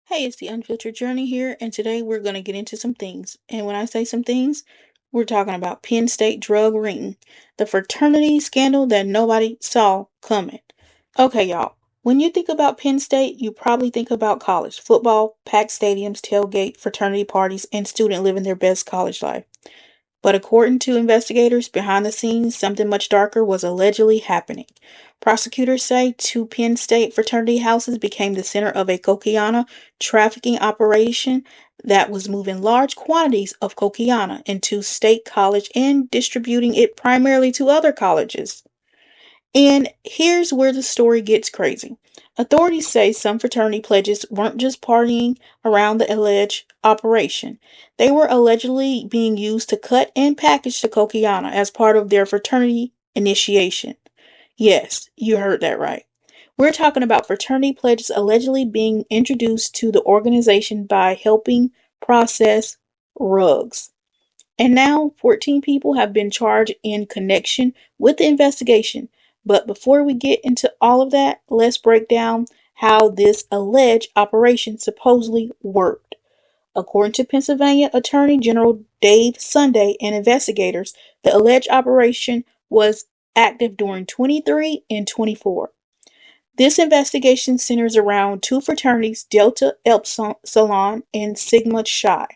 Hey, it's the Unfiltered Journey here, and today we're going to get into some things. And when I say some things, we're talking about Penn State drug ring, the fraternity scandal that nobody saw coming. Okay, y'all, when you think about Penn State, you probably think about college football, packed stadiums, tailgate, fraternity parties, and student living their best college life. But according to investigators behind the scenes, something much darker was allegedly happening. Prosecutors say two Penn State fraternity houses became the center of a cocaine trafficking operation that was moving large quantities of cocaine into State College and distributing it primarily to other colleges. And here's where the story gets crazy. Authorities say some fraternity pledges weren't just partying around the alleged operation. They were allegedly being used to cut and package the cocaine as part of their fraternity initiation. Yes, you heard that right. We're talking about fraternity pledges allegedly being introduced to the organization by helping process rugs. And now 14 people have been charged in connection with the investigation. But before we get into all of that, let's break down how this alleged operation supposedly worked. According to Pennsylvania Attorney General Dave Sunday and investigators, the alleged operation was active during 23 and 24. This investigation centers around two fraternities, Delta Epsilon and Sigma Chi.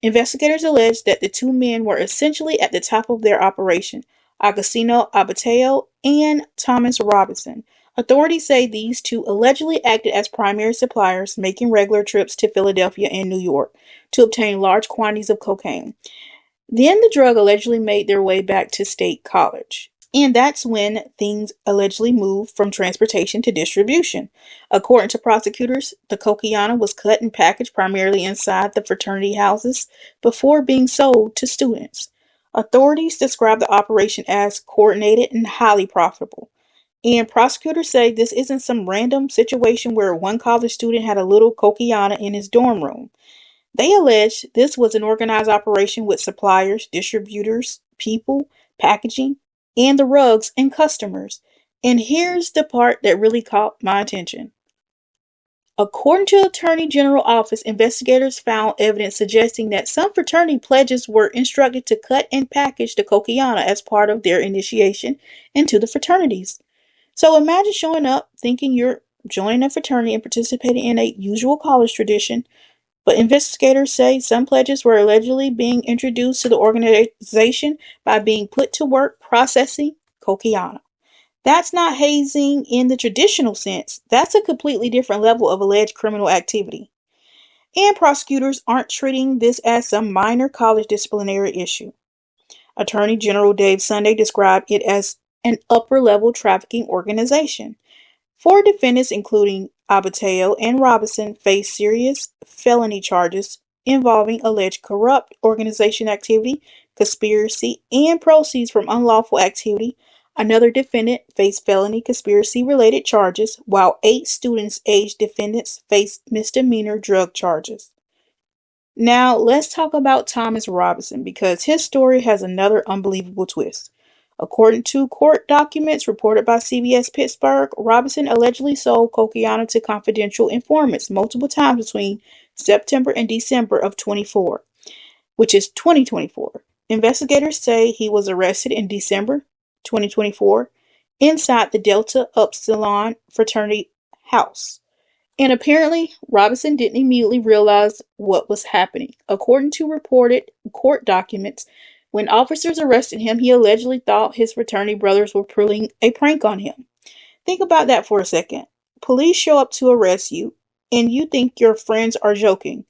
Investigators allege that the two men were essentially at the top of their operation, Agostino Abateo and Thomas Robinson. Authorities say these two allegedly acted as primary suppliers, making regular trips to Philadelphia and New York to obtain large quantities of cocaine. Then the drug allegedly made their way back to State College. And that's when things allegedly moved from transportation to distribution. According to prosecutors, the cocaine was cut and packaged primarily inside the fraternity houses before being sold to students. Authorities describe the operation as coordinated and highly profitable. And prosecutors say this isn't some random situation where one college student had a little cocaine in his dorm room. They allege this was an organized operation with suppliers, distributors, people, packaging, and the rugs and customers. And here's the part that really caught my attention. According to the Attorney General Office, investigators found evidence suggesting that some fraternity pledges were instructed to cut and package the cocaine as part of their initiation into the fraternities. So imagine showing up thinking you're joining a fraternity and participating in a usual college tradition, but investigators say some pledges were allegedly being introduced to the organization by being put to work processing cocaine. That's not hazing in the traditional sense. That's a completely different level of alleged criminal activity. And prosecutors aren't treating this as some minor college disciplinary issue. Attorney General Dave Sunday described it as an upper level trafficking organization. Four defendants, including Abateo and Robinson, face serious felony charges involving alleged corrupt organization activity, conspiracy, and proceeds from unlawful activity. Another defendant faced felony conspiracy related charges, while 8 students aged defendants faced misdemeanor drug charges. Now, let's talk about Thomas Robinson because his story has another unbelievable twist. According to court documents reported by CBS Pittsburgh, Robinson allegedly sold cocaine to confidential informants multiple times between September and December of 24, which is 2024. Investigators say he was arrested in December 2024 inside the Delta Upsilon fraternity house. And apparently, Robinson didn't immediately realize what was happening. According to reported court documents, when officers arrested him, he allegedly thought his fraternity brothers were pulling a prank on him. Think about that for a second. Police show up to arrest you, and you think your friends are joking.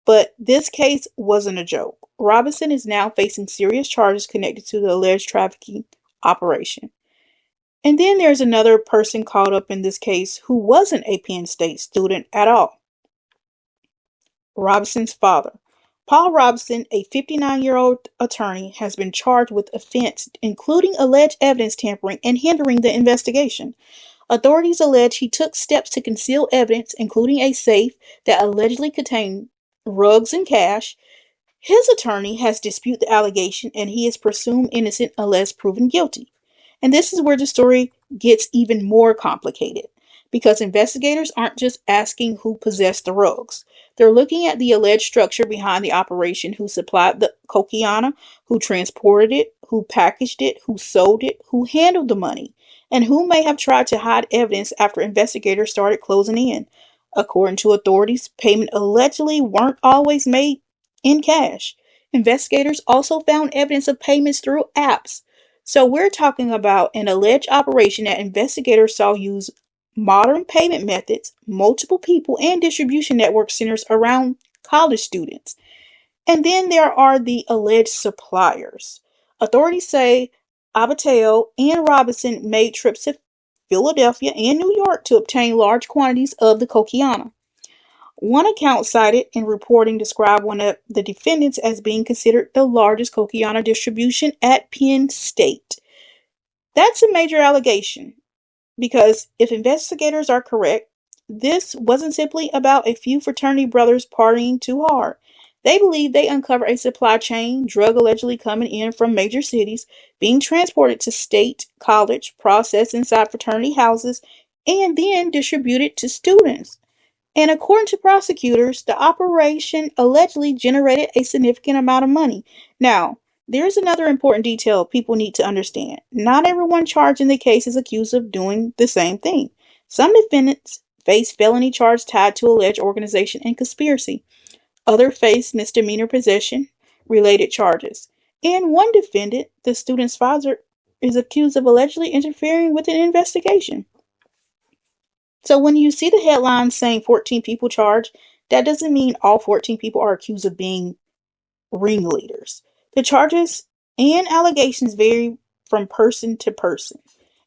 But this case wasn't a joke. Robinson is now facing serious charges connected to the alleged trafficking operation. And then there's another person caught up in this case who wasn't a Penn State student at all. Robinson's father. Paul Robinson, a 59-year-old attorney, has been charged with offense including alleged evidence tampering and hindering the investigation. Authorities allege he took steps to conceal evidence, including a safe that allegedly contained rugs and cash. His attorney has disputed the allegation and he is presumed innocent unless proven guilty. And this is where the story gets even more complicated. because investigators aren't just asking who possessed the rugs. They're looking at the alleged structure behind the operation: who supplied the coquiana, who transported it, who packaged it, who sold it, who handled the money, and who may have tried to hide evidence after investigators started closing in. According to authorities, payment allegedly weren't always made in cash. Investigators also found evidence of payments through apps. So we're talking about an alleged operation that investigators saw use modern payment methods, multiple people, and distribution network centers around college students. And then there are the alleged suppliers. Authorities say Abateo and Robinson made trips to Philadelphia and New York to obtain large quantities of the coquiana. One account cited in reporting described one of the defendants as being considered the largest coquiana distribution at Penn State. That's a major allegation, because if investigators are correct, this wasn't simply about a few fraternity brothers partying too hard. They believe they uncovered a supply chain, drug allegedly coming in from major cities, being transported to state college, processed inside fraternity houses, and then distributed to students. And according to prosecutors, the operation allegedly generated a significant amount of money. Now, there's another important detail people need to understand. Not everyone charged in the case is accused of doing the same thing. Some defendants face felony charges tied to alleged organization and conspiracy. Others face misdemeanor possession related charges. And one defendant, the student's father, is accused of allegedly interfering with an investigation. So when you see the headlines saying 14 people charged, that doesn't mean all 14 people are accused of being ringleaders. The charges and allegations vary from person to person.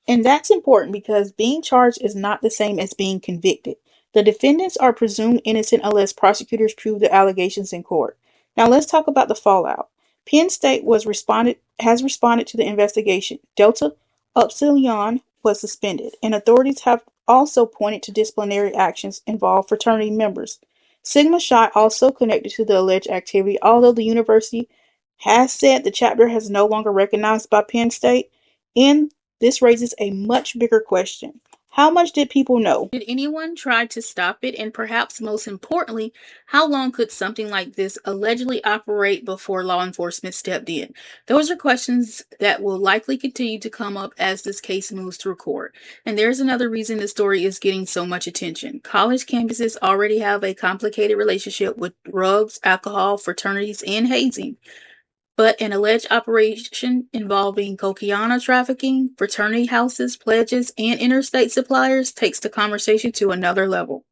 And that's important because being charged is not the same as being convicted. The defendants are presumed innocent unless prosecutors prove the allegations in court. Now let's talk about the fallout. Penn State has responded to the investigation. Delta Upsilon was suspended, and authorities have also pointed to disciplinary actions involved fraternity members. Sigma Chi also connected to the alleged activity, although the university has said the chapter has no longer recognized by Penn State. And this raises a much bigger question. How much did people know? Did anyone try to stop it? And perhaps most importantly, how long could something like this allegedly operate before law enforcement stepped in? Those are questions that will likely continue to come up as this case moves through court. And there's another reason the story is getting so much attention. College campuses already have a complicated relationship with drugs, alcohol, fraternities, and hazing. But an alleged operation involving cocaine trafficking, fraternity houses, pledges, and interstate suppliers takes the conversation to another level.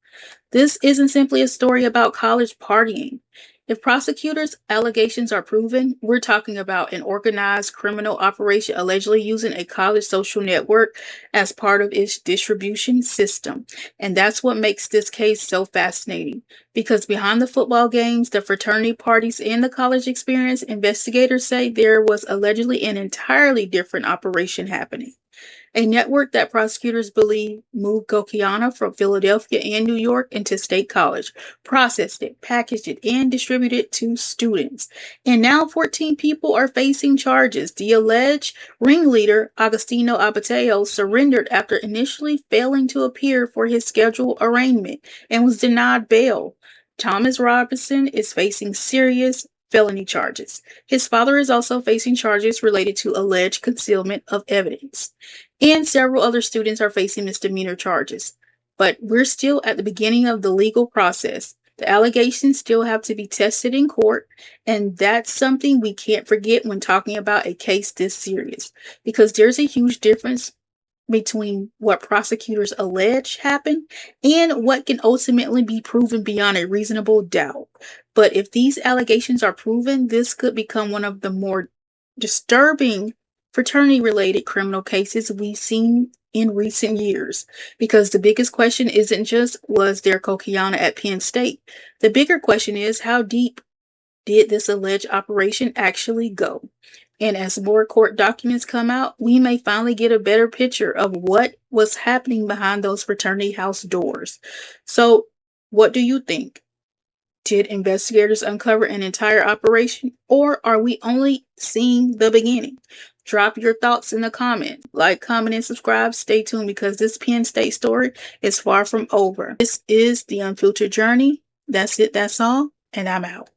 This isn't simply a story about college partying. If prosecutors' allegations are proven, we're talking about an organized criminal operation allegedly using a college social network as part of its distribution system. And that's what makes this case so fascinating. Because behind the football games, the fraternity parties, and the college experience, investigators say there was allegedly an entirely different operation happening. A network that prosecutors believe moved cocaine from Philadelphia and New York into State College, processed it, packaged it, and distributed it to students. And now 14 people are facing charges. The alleged ringleader, Agostino Abateo, surrendered after initially failing to appear for his scheduled arraignment and was denied bail. Thomas Robinson is facing serious felony charges. His father is also facing charges related to alleged concealment of evidence. And several other students are facing misdemeanor charges. But we're still at the beginning of the legal process. The allegations still have to be tested in court, and that's something we can't forget when talking about a case this serious, because there's a huge difference between what prosecutors allege happened and what can ultimately be proven beyond a reasonable doubt. But if these allegations are proven, this could become one of the more disturbing fraternity related criminal cases we've seen in recent years. Because the biggest question isn't just was there cocaine at Penn State? The bigger question is how deep did this alleged operation actually go? And as more court documents come out, we may finally get a better picture of what was happening behind those fraternity house doors. So, what do you think? Did investigators uncover an entire operation, or are we only seeing the beginning? Drop your thoughts in the comments. Like, comment, and subscribe. Stay tuned because this Penn State story is far from over. This is the Unfiltered Journey. That's it. That's all. And I'm out.